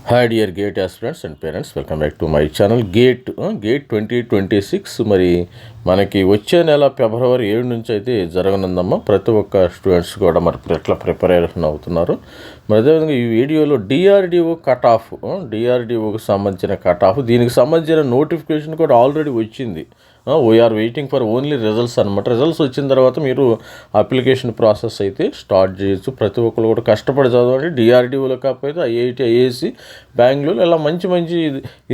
Hi dear gate aspirants and parents, welcome back to my channel. Gate 2026 మరి మనకి వచ్చే నెల ఫిబ్రవరి 7 నుంచి అయితే జరగనుందమ్మా. ప్రతి ఒక్క స్టూడెంట్స్ కూడా మరి ఎట్లా ప్రిపరేషన్ అవుతున్నారు. మరి అదేవిధంగా ఈ వీడియోలో డిఆర్డిఓ కట్ ఆఫ్, డిఆర్డిఓకి సంబంధించిన కట్ ఆఫ్, దీనికి సంబంధించిన నోటిఫికేషన్ కూడా ఆల్రెడీ వచ్చింది. We're waiting for only results అనమాట. రిజల్ట్స్ వచ్చిన తర్వాత మీరు అప్లికేషన్ ప్రాసెస్ అయితే స్టార్ట్ చేయొచ్చు. ప్రతి ఒక్కరు కూడా కష్టపడి చదవండి. డిఆర్డిఓలో కాకపోతే ఐఐటి, ఐఏసి, బెంగళూరు ఇలా మంచి మంచి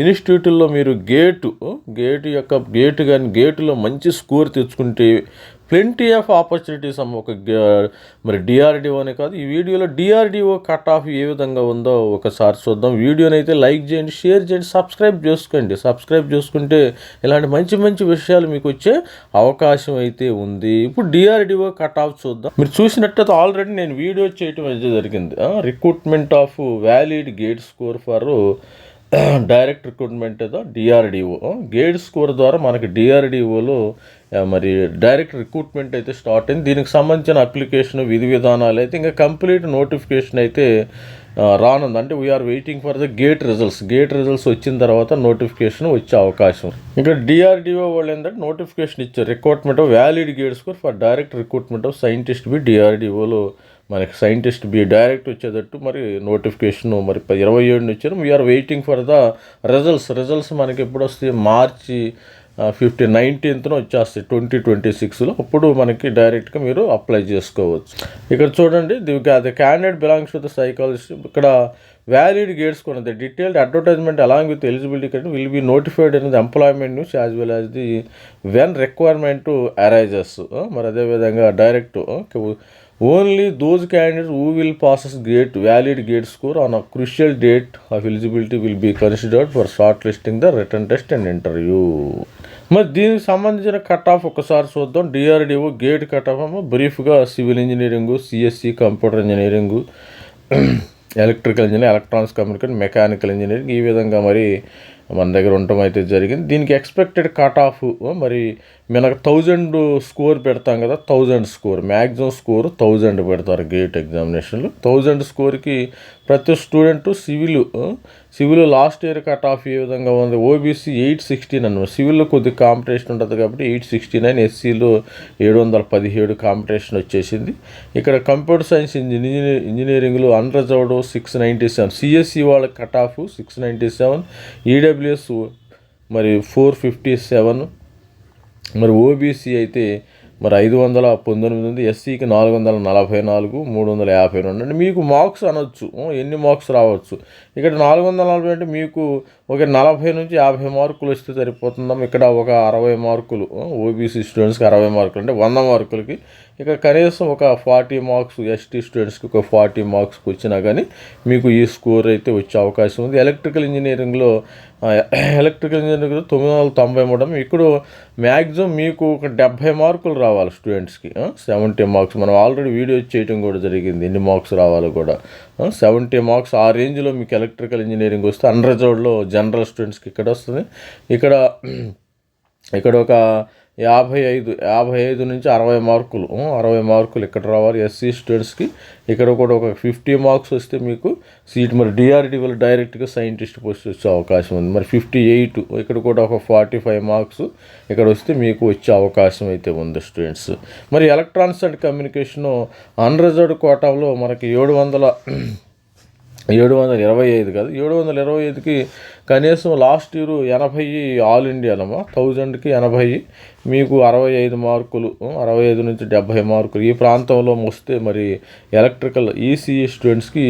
ఇన్స్టిట్యూట్లో మీరు గేటులో మంచి స్కోర్ తెచ్చుకుంటే ప్లెంటీ ఆఫ్ ఆపర్చునిటీస్ అమ్మ. మరి డిఆర్డిఓ అనే కాదు, ఈ వీడియోలో డిఆర్డిఓ కట్ ఆఫ్ ఏ విధంగా ఉందో ఒకసారి చూద్దాం. వీడియోని అయితే లైక్ చేయండి, షేర్ చేయండి, సబ్స్క్రైబ్ చేసుకోండి. సబ్స్క్రైబ్ చేసుకుంటే ఇలాంటి మంచి మంచి విషయాలు మీకు వచ్చే అవకాశం అయితే ఉంది. ఇప్పుడు డిఆర్డిఓ కట్ ఆఫ్ చూద్దాం. మీరు చూసినట్టయితే ఆల్రెడీ నేను వీడియో చేయటం అయితే జరిగింది. Recruitment of valid GATE score for direct recruitment ఏదో డిఆర్డిఓ. గేట్ స్కోర్ ద్వారా మనకి డిఆర్డిఓలో మరి డైరెక్ట్ రిక్రూట్మెంట్ అయితే స్టార్ట్ అయింది. దీనికి సంబంధించిన అప్లికేషన్, విధి విధానాలు అయితే ఇంకా కంప్లీట్ నోటిఫికేషన్ అయితే రానుంది. అంటే we're waiting for the GATE results వచ్చిన తర్వాత నోటిఫికేషన్ వచ్చే అవకాశం. ఇంకా డిఆర్డిఓ వాళ్ళు ఏంటంటే నోటిఫికేషన్ ఇచ్చారు. Recruitment of valid GATE score for direct recruitment of scientist B. డిఆర్డిఓలో మనకి సైంటిస్ట్ బి డైరెక్ట్ వచ్చేటట్టు మరి నోటిఫికేషన్ మరి 27 వచ్చారు. We're waiting for the results మనకి ఎప్పుడు వస్తాయి? మార్చి 19th వచ్చేస్తాయి 2026లో. అప్పుడు మనకి డైరెక్ట్గా మీరు అప్లై చేసుకోవచ్చు. ఇక్కడ చూడండి, the candidate belongs to the psychologist. ఇక్కడ వ్యాలిడ్ గేట్స్ కూడా detailed advertisement along with eligibility కంటే will be notified in the employment news as well as the when requirement arises. మరి అదేవిధంగా direct only those candidates who will passes valid GATE score on a crucial date of eligibility will be considered for short listing the return test and interview. మరి దీనికి సంబంధించిన cut off ఒకసారి చూద్దాం. DRDO GATE cut off బ్రీఫ్గా civil engineering, CSC, computer engineering, electrical engineering, electronics communication, mechanical engineering, ఈ విధంగా మరి మన దగ్గర ఉండటం అయితే జరిగింది. దీనికి ఎక్స్పెక్టెడ్ కట్ ఆఫ్ మరి మనకు 1000 స్కోర్ పెడతాం కదా, 1000 స్కోర్ మ్యాక్సిమం స్కోర్ 1000 పెడతారు గేట్ ఎగ్జామినేషన్లో. 1000 స్కోర్కి ప్రతి student civil last year cut off ఏ విధంగా ఉంది? ఓబీసీ 816 అన్నమాట. సివిల్లో కొద్దిగా కాంపిటీషన్ ఉంటుంది కాబట్టి 869, ఎస్సీలో 717 కాంపిటీషన్ వచ్చేసింది. ఇక్కడ కంప్యూటర్ సైన్స్ ఇంజనీరింగ్లో అన్రిజర్వ్డ్ 697, సిఎస్సి వాళ్ళ కట్ ఆఫ్ 697, ఈడబ్ల్యూఎస్ మరి 457, మరి ఓబీసీ అయితే మరి 519 ఉంది, ఎస్సీకి 444, 352. అంటే మీకు మార్క్స్ అనొచ్చు, ఎన్ని మార్క్స్ రావచ్చు. ఇక్కడ 440 అంటే మీకు ఒక 40 నుంచి 50 మార్కులు వస్తే సరిపోతుందాం. ఇక్కడ ఒక 60 మార్కులు ఓబీసీ స్టూడెంట్స్కి 60 మార్కులు అంటే 100 మార్కులకి. ఇక కనీసం ఒక 40 మార్క్స్ ఎస్టీ స్టూడెంట్స్కి ఒక 40 మార్క్స్కి వచ్చినా కానీ మీకు ఈ స్కోర్ అయితే వచ్చే అవకాశం ఉంది. ఎలక్ట్రికల్ ఇంజనీరింగ్లో 993. ఇక్కడ మ్యాక్సిమం మీకు ఒక 70 మార్కులు రావాలి స్టూడెంట్స్కి. 70 మార్క్స్ మనం ఆల్రెడీ వీడియో చేయటం కూడా జరిగింది, ఎన్ని మార్క్స్ రావాలో కూడా. 70 మార్క్స్ ఆ రేంజ్లో మీకు ఎలక్ట్రికల్ ఇంజనీరింగ్ వస్తే అన్రిజర్వ్డ్లో జనరల్ స్టూడెంట్స్కి ఇక్కడ వస్తుంది. ఇక్కడ ఒక 55 నుంచి 60 మార్కులు, 60 మార్కులు ఇక్కడ రావాలి ఎస్సీ స్టూడెంట్స్కి. ఇక్కడ కూడా ఒక 50 మార్క్స్ వస్తే మీకు సీట్ మరి డిఆర్డిఓలో డైరెక్ట్గా సైంటిస్ట్ పోస్ట్ వచ్చే అవకాశం ఉంది. మరి 58, ఇక్కడ కూడా ఒక 45 మార్క్స్ ఇక్కడ వస్తే మీకు వచ్చే అవకాశం అయితే ఉంది స్టూడెంట్స్. మరి ఎలక్ట్రానిక్స్ అండ్ కమ్యూనికేషను అన్రిజర్వ్డ్ కోటాలో మనకి 725 కాదు, 725కి కనీసం లాస్ట్ ఇయర్ 80 ఆల్ ఇండియానమ్మా. 1000కి 80, మీకు 65 మార్కులు, 65 నుంచి 70 మార్కులు ఈ ప్రాంతంలో వస్తే మరి ఎలక్ట్రికల్ ఈసీఈ స్టూడెంట్స్కి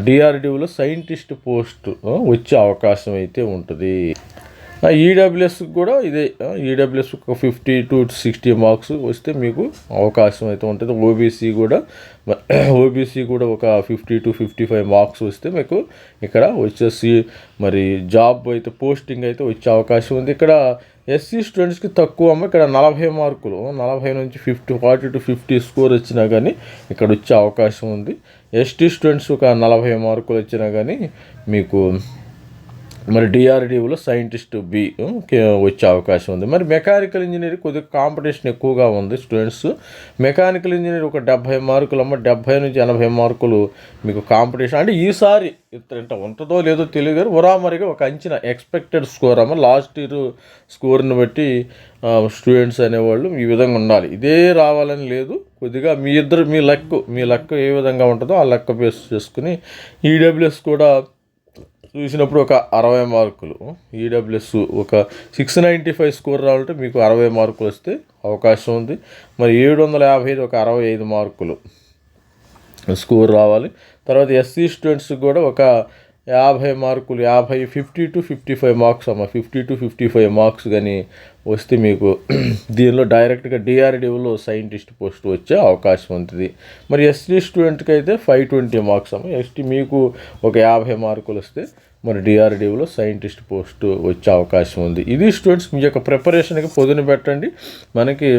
డిఆర్డిఓలో సైంటిస్ట్ పోస్ట్ వచ్చే అవకాశం అయితే ఉంటుంది. ఈడబ్ల్యూఎస్కి కూడా ఇదే, ఈడబ్ల్యూఎస్ ఒక 50 to 60 మార్క్స్ వస్తే మీకు అవకాశం అయితే ఉంటుంది. ఓబీసీ కూడా ఒక 50 to 55 మార్క్స్ వస్తే మీకు ఇక్కడ వచ్చేసి మరి జాబ్ అయితే పోస్టింగ్ అయితే వచ్చే అవకాశం ఉంది. ఇక్కడ ఎస్సీ స్టూడెంట్స్కి తక్కువ ఇక్కడ 40 మార్కులు, 40 నుంచి 40 to 50 స్కోర్ వచ్చినా కానీ ఇక్కడ వచ్చే అవకాశం ఉంది. ఎస్టీ స్టూడెంట్స్ ఒక 40 మార్కులు వచ్చినా కానీ మీకు మరి డిఆర్డిఓలో సైంటిస్ట్ బి వచ్చే అవకాశం ఉంది. మరి మెకానికల్ ఇంజనీరింగ్ కొద్దిగా కాంపిటీషన్ ఎక్కువగా ఉంది స్టూడెంట్స్. మెకానికల్ ఇంజనీర్ ఒక 70 మార్కులు 70 నుంచి 80 మార్కులు మీకు కాంపిటీషన్. అంటే ఈసారి ఇంత ఉంటుందో లేదో తెలియదు కానీ ఉరామరిగా ఒక అంచనా ఎక్స్పెక్టెడ్ స్కోర్ లాస్ట్ ఇయర్ స్కోర్ని బట్టి స్టూడెంట్స్ అనేవాళ్ళు ఈ విధంగా ఉండాలి, ఇదే రావాలని లేదు. కొద్దిగా మీ లక్ ఏ విధంగా ఉంటుందో ఆ లెక్క బేస్ చేసుకుని ఈడబ్ల్యూఎస్ కూడా చూసినప్పుడు ఒక 60 మార్కులు, ఈడబ్ల్యూఎస్ ఒక 695 స్కోర్ రావాలంటే మీకు 60 మార్కులు వస్తే అవకాశం ఉంది. మరి 755 ఒక 65 మార్కులు స్కోర్ రావాలి. తర్వాత ఎస్సీ స్టూడెంట్స్కి కూడా ఒక 50 మార్కులు 50 to 55 మార్క్స్ 50 to 55 మార్క్స్ కానీ వస్తే మీకు దీనిలో డైరెక్ట్గా డిఆర్డిఓలో సైంటిస్ట్ పోస్ట్ వచ్చే అవకాశం ఉంటుంది. మరి ఎస్టీ స్టూడెంట్కి అయితే 520 మార్క్స్ ఎస్టీ మీకు ఒక 50 మార్కులు వస్తే మరి డిఆర్డిఓలో సైంటిస్ట్ పోస్ట్ వచ్చే అవకాశం ఉంది. ఇది స్టూడెంట్స్ మీ యొక్క ప్రిపరేషన్కి పొదును పెట్టండి. మనకి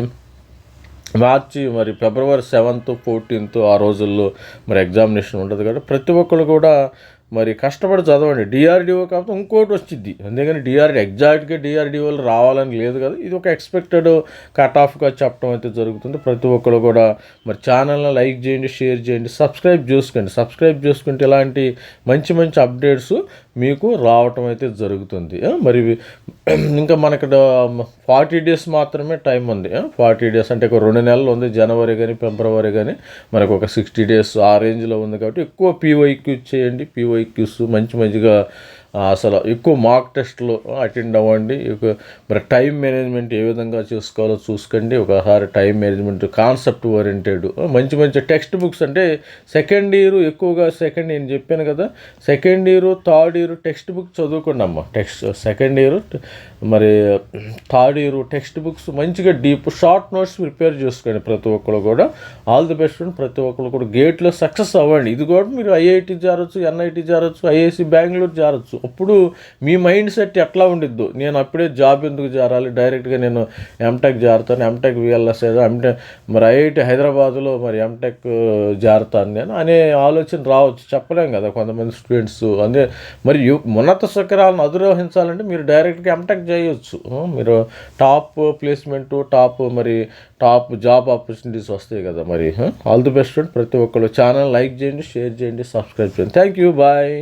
మార్చి మరి ఫిబ్రవరి 7th 14th ఆ రోజుల్లో మరి ఎగ్జామినేషన్ ఉంటుంది కాబట్టి ప్రతి ఒక్కరు కూడా మరి కష్టపడి చదవండి. డిఆర్డిఓ కాకపోతే ఇంకోటి వచ్చింది, అందుకని ఎగ్జాక్ట్గా డిఆర్డిఓలు రావాలని లేదు కదా, ఇది ఒక ఎక్స్పెక్టెడ్ కట్ ఆఫ్గా చెప్పడం అయితే జరుగుతుంది. ప్రతి ఒక్కరు కూడా మరి ఛానల్ని లైక్ చేయండి, షేర్ చేయండి, సబ్స్క్రైబ్ చేసుకుంటే ఇలాంటి మంచి మంచి అప్డేట్స్ మీకు రావటం అయితే జరుగుతుంది. మరి ఇంకా మనకి 40 డేస్ మాత్రమే టైం ఉంది. 40 డేస్ అంటే ఒక 2 నెలలు ఉంది, జనవరి కానీ ఫిబ్రవరి కానీ మనకు ఒక 60 డేస్ ఆ రేంజ్లో ఉంది కాబట్టి ఎక్కువ పీవైక్యూస్ చేయండి. పీవైక్యూస్ మంచిగా అసలు ఎక్కువ మాక్ టెస్ట్లు అటెండ్ అవ్వండి. మరి టైం మేనేజ్మెంట్ ఏ విధంగా చేసుకోవాలో చూసుకోండి. ఒకసారి టైం మేనేజ్మెంట్ కాన్సెప్ట్ ఓరియంటెడ్ మంచి టెక్స్ట్ బుక్స్ అంటే సెకండ్ ఇయర్ ఎక్కువగా నేను చెప్పాను కదా, second year third year text book చదువుకోండి అమ్మ. సెకండ్ ఇయర్ మరి థర్డ్ ఇయర్ టెక్స్ట్ బుక్స్ మంచిగా డీప్ షార్ట్ నోట్స్ ప్రిపేర్ చేసుకోండి. ప్రతి ఒక్కరు కూడా ఆల్ ది బెస్ట్. ప్రతి ఒక్కరు కూడా గేట్లో సక్సెస్ అవ్వండి. ఇది కూడా మీరు ఐఐటి చేరొచ్చు, ఎన్ఐటి చేరొచ్చు, ఐఐసి బెంగళూరు చేరొచ్చు. అప్పుడు మీ మైండ్ సెట్ ఎట్లా ఉండిద్దు, నేను అప్పుడే జాబ్ ఎందుకు చేరాలి, డైరెక్ట్గా నేను ఎంటెక్ చేరుతాను, ఎంటెక్ విఎల్ఎస్ మరి ఐఐటి హైదరాబాద్లో మరి ఎంటెక్ చేరుతాను నేను అనే ఆలోచన రావచ్చు, చెప్పలేం కదా కొంతమంది స్టూడెంట్స్. అదే మరి ఉన్నత శిఖరాలను అధిరోహించాలంటే మీరు డైరెక్ట్గా ఎంటెక్ చేయొచ్చు. మీరు top placement top job opportunities వస్తాయి కదా. మరి ఆల్ ది బెస్ట్. ప్రతి ఒక్కరు ఛానల్ లైక్ చేయండి, షేర్ చేయండి, సబ్స్క్రైబ్ చేయండి. Thank you, bye.